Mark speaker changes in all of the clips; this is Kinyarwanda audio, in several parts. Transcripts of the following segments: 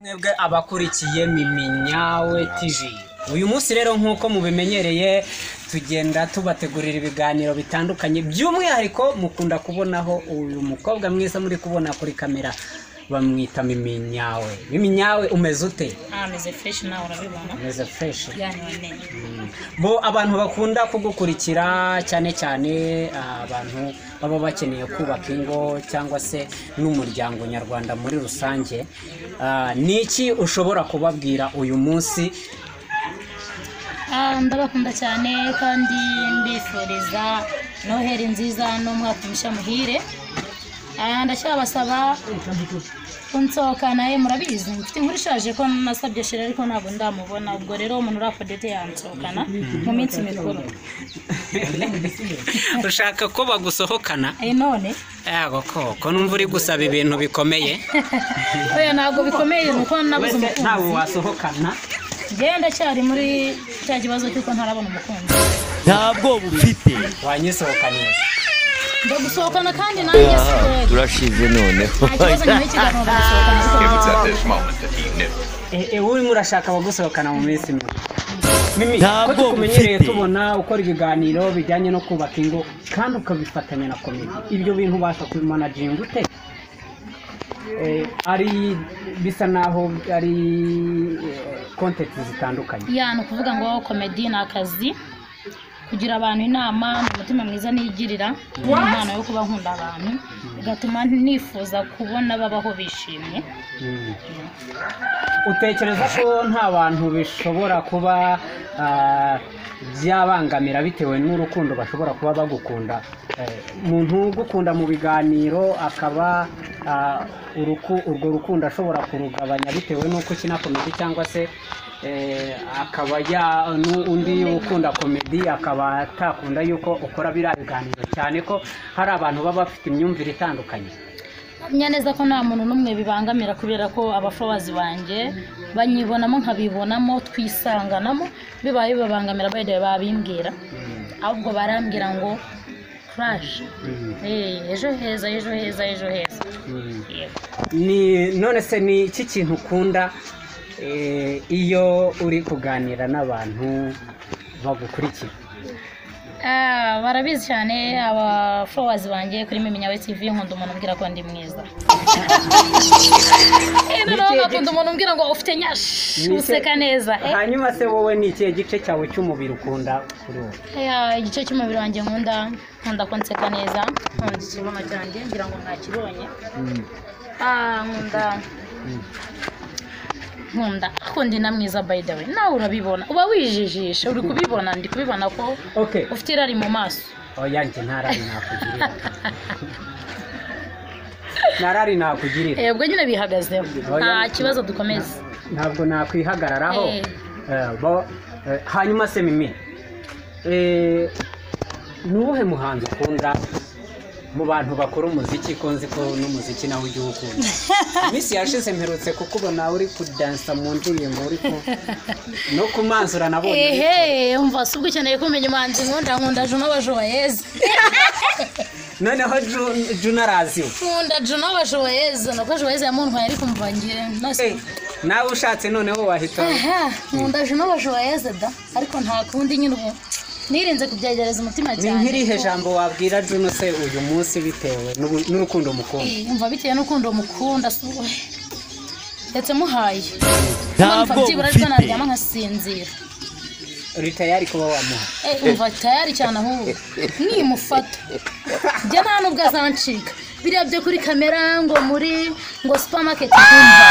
Speaker 1: Mwebwe abakurikiye Miminyawe TV. Uyu munsi rero nkuko mubimenyereye tugenda tubategurira ibiganiro bitandukanye by'umwihariko mukunda kubonaho uyu mukobwa mwiza muri kubona kuri kamera bamwita Miminyawe. Miminyawe umeze ute?
Speaker 2: Ameze fresh nawe urabibona.
Speaker 1: Umeze fresh.
Speaker 2: Yani wane.
Speaker 1: Bo abantu bakunda kugukurikira cyane cyane abantu baba bakeneye kubaka ingo cyangwa se n'umuryango nyarwanda muri rusange. Niki ushobora kubabwira uyu munsi?
Speaker 2: Ndabakunda cyane kandi mbifuriza Noheri nziza n'umwaka mushya muhire. Ndacyabasaba kunsohokana murabizi mfite inkuru ishaje ko nasabye shira ariko ntabwo ndamubona, ubwo rero umuntu urakodete yansohokana mu minsi mikuru.
Speaker 1: Ushaka ko bagusohokana?
Speaker 2: None
Speaker 1: yego ko numva uri gusaba ibintu bikomeye.
Speaker 2: Oya ntabwo bikomeye nuko nabuze umukunzi.
Speaker 1: Ntabwo wasohokana?
Speaker 2: Genda cyari muri cya kibazo cyuko ntarabona umukunzi.
Speaker 3: Ntabwo bufite
Speaker 1: wanyisohokanye.
Speaker 2: Ndo gusohokana kandi nanjye se
Speaker 3: turashize noneho.
Speaker 1: Uri murashaka bagusohokana mu minsi mikuru. Mimi
Speaker 3: ntabwo
Speaker 1: kumenyereye tubona ukora ibiganiro bijyanye no kubaka ingo kandi ukabifatanya na comedy. Ibyo bintu basha kubimanaging ute? Ari bisa naho ari content zitandukanye.
Speaker 2: No kuvuga ngo comedy na akazi kugira abantu inama umutima mwiza nigirira impano yo kuba nkunda abantu bigatuma nifuza kubona babaho bishimye.
Speaker 1: Utekereza ko nta bantu bishobora kuba byabangamira bitewe n'urukundo bashobora kuba bagukunda? Umuntu ugukunda mu biganiro akaba urwo rukundo ashobora kurugabanya bitewe n'uko ukina comedy cyangwa se akaba undi ukunda comedy akaba atakunda yuko ukora biriya biganiro, cyane ko hari abantu baba bafite imyumvire itandukanye.
Speaker 2: Nyaneza ko nta muntu n'umwe bibangamira kubera ko abafollowers banjye banyibonamo nkabibonamo twisanganamo, bibaye bibangamira bayide babimbwira ahubwo barambwira ngo crash ejo heza ejo heza ejo heza.
Speaker 1: Ni none se ni iki kintu ukunda iyo uri kuganira n'abantu bagukurikira?
Speaker 2: Barabizi cyane aba followers banjye kuri Miminyawe TV nkunda umuntu umbwira ko ndi mwiza. Bakunda umuntu umbwira ngo ufite nyashi useka neza.
Speaker 1: Hanyuma se wowe ni ikihe gice cyawe cy'umubiri ukunda kuri wowe?
Speaker 2: Igice cy'umubiri wanjye nkunda ko nseka neza, nkunda ikibuno cyanjye ngira ngo mwakibonye. Nkunda akundi na mwiza by the way. Nawe urabibona uba wijijisha uri kubibona, ndi kubibona ko ufite irari mu maso.
Speaker 1: Oya njye ntarari nakugirira. Narari nakugirira.
Speaker 2: Ubwo nyine bihagazeho nta kibazo dukomeze.
Speaker 1: Ntabwo nakwihagararaho. Hanyuma se Mimi nuhe muhanzi ukunda mu bantu bakora umuziki ko nzi ko n'umuziki nawe ujye ukunda? Misi yashize mperutse kukubona uri kudansa mu ndirimbo uri ko no kumanzura nabonye.
Speaker 2: Umva subwo cyane kumenya umuhanzi nkunda Juno Bajoyeze.
Speaker 1: Noneho Juno arazi.
Speaker 2: Nkunda Juno Bajoyeze nako Bajoyeze yamuntwaye ari kumvangire nase.
Speaker 1: Nawe ushatse noneho wahita.
Speaker 2: Nkunda Juno Bajoyeze da ariko nta kundi nyine ubu nirinze kubyegereza umutima cyane.
Speaker 1: Nkirihe jambo wabwira Juno se uyu munsi bitewe n'urukundo mukunda?
Speaker 2: Umva bitewe n'urukundo mukunda suwe ndetse muhaye
Speaker 3: ntabwo
Speaker 2: ufite naryama nkasinzira.
Speaker 1: Tayari kuba wamuha?
Speaker 2: Umva tayari cyane ahubwo nimufata njye nta nubwo azancika biriya byo kuri kamera ngo supermarket kumva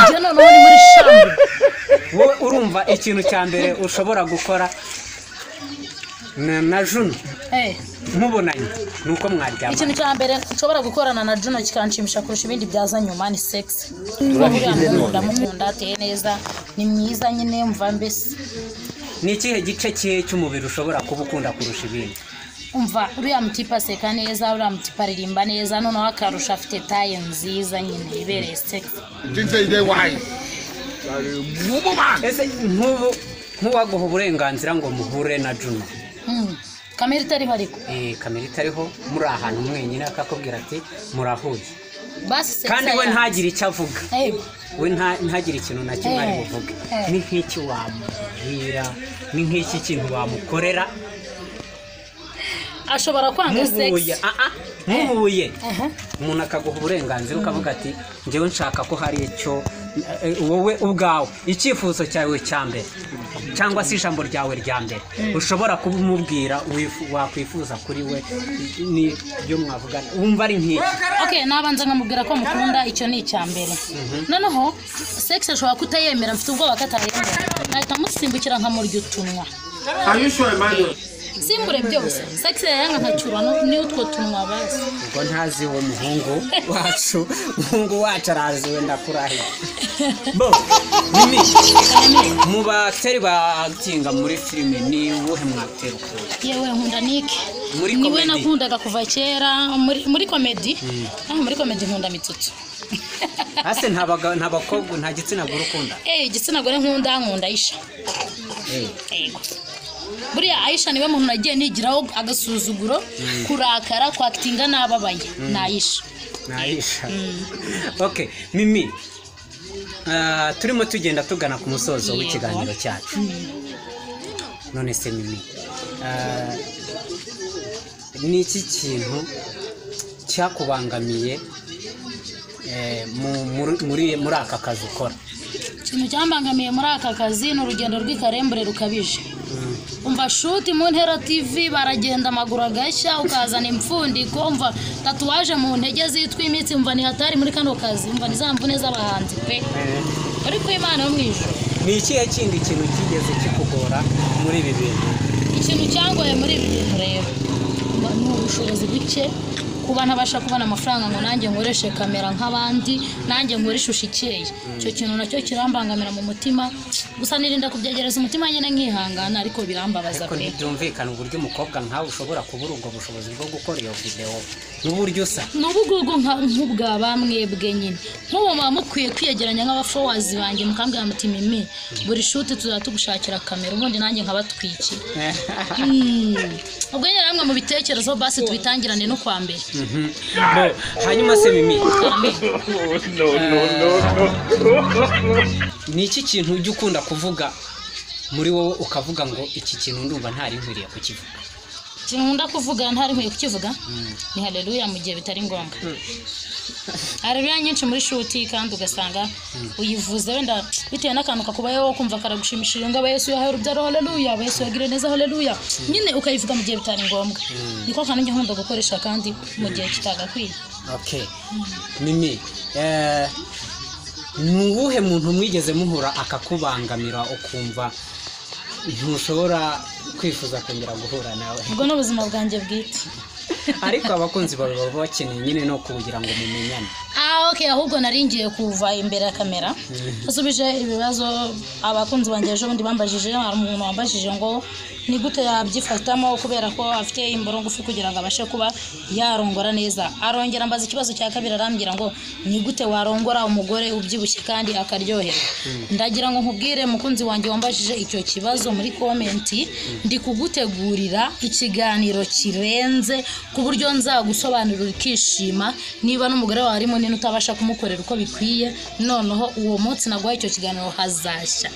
Speaker 2: njye none uri muri shambre.
Speaker 1: Wowe urumva ikintu cya mbere ushobora gukora na Juno mubonanye nuko mwaryama?
Speaker 2: Ikintu cya mbere nshobora gukorana na Juno kikanshimisha kurusha ibindi byaza nyuma ni sex. Ndamukunda ateye neza ni mwiza nyine mva mbese.
Speaker 1: Ni ikihe gice cye cy'umubiri ushobora kuba ukunda kurusha ibindi?
Speaker 2: Umva uriya mutipa aseka neza, uriya mutipa aririmba neza, noneho akarusha afite taye nziza nyine ibereye sex.
Speaker 1: Ese nk'uwaguha uburenganzira ngo muhure na Juno
Speaker 2: kamera itariho ariko
Speaker 1: kamera itariho muri ahantu mwenyine akakubwira ati murahuye
Speaker 2: basi
Speaker 1: kandi we ntagire icyo avuga we ntagire ikintu na kimwe ari buvuge ni nk'iki wamubwira ni nk'iki kintu wamukorera
Speaker 2: ashobora kwanga sex
Speaker 1: muhuye umuntu akaguha uburenganzira ukavuga ati njyewe nshaka ko hari icyo wowe ubwawe icyifuzo cyawe cya mbere cyangwa se ijambo ryawe rya mbere ushobora kubimubwira wakwifuza kuri we n'ibyo mwavugana wumva ari nk'iki
Speaker 2: okay nabanza nkamubwira ko mukunda icyo ni icya mbere noneho sex ashobora kutayemera mfite ubwoba katayemera nahita musimbukira nkamurya utunwa simbure byose sex yanga nkacyura ni utwo tunwa basi
Speaker 1: ubwo ntazi wo muhungu wacu arazi wenda kurahi bo mimi mu bakteri batinga muri filime ni uwuhe mwateri ukunda
Speaker 2: yewe nkunda Nike niwe nakundaga kuva kera muri comedy muri comedy nkunda Mitsutsu
Speaker 1: hase ntabakobwa nta gitsina gore ukunda
Speaker 2: igitsina gore nkunda Aisha buriya Aisha niwe muntu nagiye nigiraho agasuzuguro kurakara kwakitinga nababaye Aisha
Speaker 1: okay mimi turimo tugenda tugana ku musozo w'ikiganiro cyacu none se mimi ni iki kintu cyakubangamiye muri aka kazi ukora
Speaker 2: ikintu cyambangamiye muri aka kazi ni urugendo rw'ikarembure rukabije umva shuti mu Ntera TV baragenda amaguru agashya ukazana impfundiko umva tatuwaje mu ntege zitwa imitsi umva ni hatari muri kano kazi umva nizamvune z'abahanzi pe ariko Imana yo mwijuru
Speaker 1: ni ikihe kindi kintu kigeze kikugora muri ibi bintu
Speaker 2: ikintu cyangoye muri ibi bintu rero ni ubushobozi buke kuba ntabasha kubona amafaranga ngo nanjye nkoreshe kamera nk'abandi nanjye nkore ishusho ikeye icyo kintu nacyo kirambangamira mu mutima gusa nirinda kubyegereza umutima nyine nkihangana ariko birambabaza pe
Speaker 1: byumvikana uburyo umukobwa nkawe ushobora kubura ubwo bushobozi bwo gukora iyo video n'uburyo usa
Speaker 2: n'ubugugu nk'ubwa bamwebwe nyine nk'uwo muba mukwiye kwiyegeranya nk'abafowazi banjye mukambwira muti Mimi buri shuti tuzatugushakira kamera ubundi nanjye nkabatwikira ubwo nyine namwe mu bitekerezo basi tubitangirane no kwa mbere
Speaker 1: hanyuma se Mimi ni iki kintu ujya ukunda kuvuga muri wowe ukavuga ngo iki kintu ndumva ntari nkwiriye kukivuga
Speaker 2: ikintu nkunda kuvuga ntari nkwiye kukivuga ni haleluya mu gihe bitari ngombwa haleluya nyinshi muri shuti kandi ugasanga uyivuze wenda bitewe n'akantu kakubayeho kumva karagushimishije ngo Yesu yahaye urubyaro haleluya Yesu yagire neza haleluya nyine ukayivuga mu gihe bitari ngombwa niko kandi njye nkunda gukoresha kandi mu gihe kitagakwiye
Speaker 1: okay Mimi nuwuhe muntu mwigeze muhura akakubangamira ukumva ntushobora kwifuza kongera guhura nawe
Speaker 2: ubwo n'ubuzima bwanjye bwite
Speaker 1: ariko abakunzi bawe baba bakeneye nyine no kugira ngo mumenyane
Speaker 2: okay ahubwo naringiye kuva imbere ya kamera usubije ibibazo abakunzi banjye ejo bundi bambajije hari umuntu wambajije ngo ni gute yabyifatamo kubera ko afite imboro ngufi kugira ngo abashe kuba yarongora neza arongera mbaza ikibazo cya kabiri arambwira ngo ni gute warongora umugore ubyibushye kandi akaryohera ndagira ngo nkubwire mukunzi wanjye wambajije icyo kibazo muri comment ndi kugutegurira ikiganiro kirenze ku buryo nzagusobanurira ukishima niba n'umugore wawe ari munini utabasha kumukorera uko bikwiye noneho uwo munsi naguha icyo kiganiro hazashya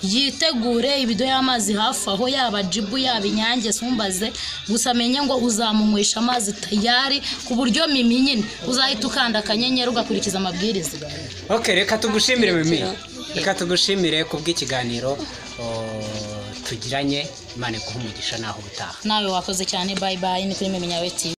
Speaker 2: yitegure ibido y'amazi hafi aho yaba jibu yaba inyange sumbaze gusa menye ngo uzamunywesha amazi tayari ku buryo Mimi nyine uzahita ukanda akanyenyeri ugakurikiza amabwiriza
Speaker 1: okay reka tugushimire Mimi reka tugushimire kubw'ikiganiro tugiranye Imana iguhe umugisha naho utaha
Speaker 2: nawe wakoze cyane bye bye ni kuri Mimi Nyawe TV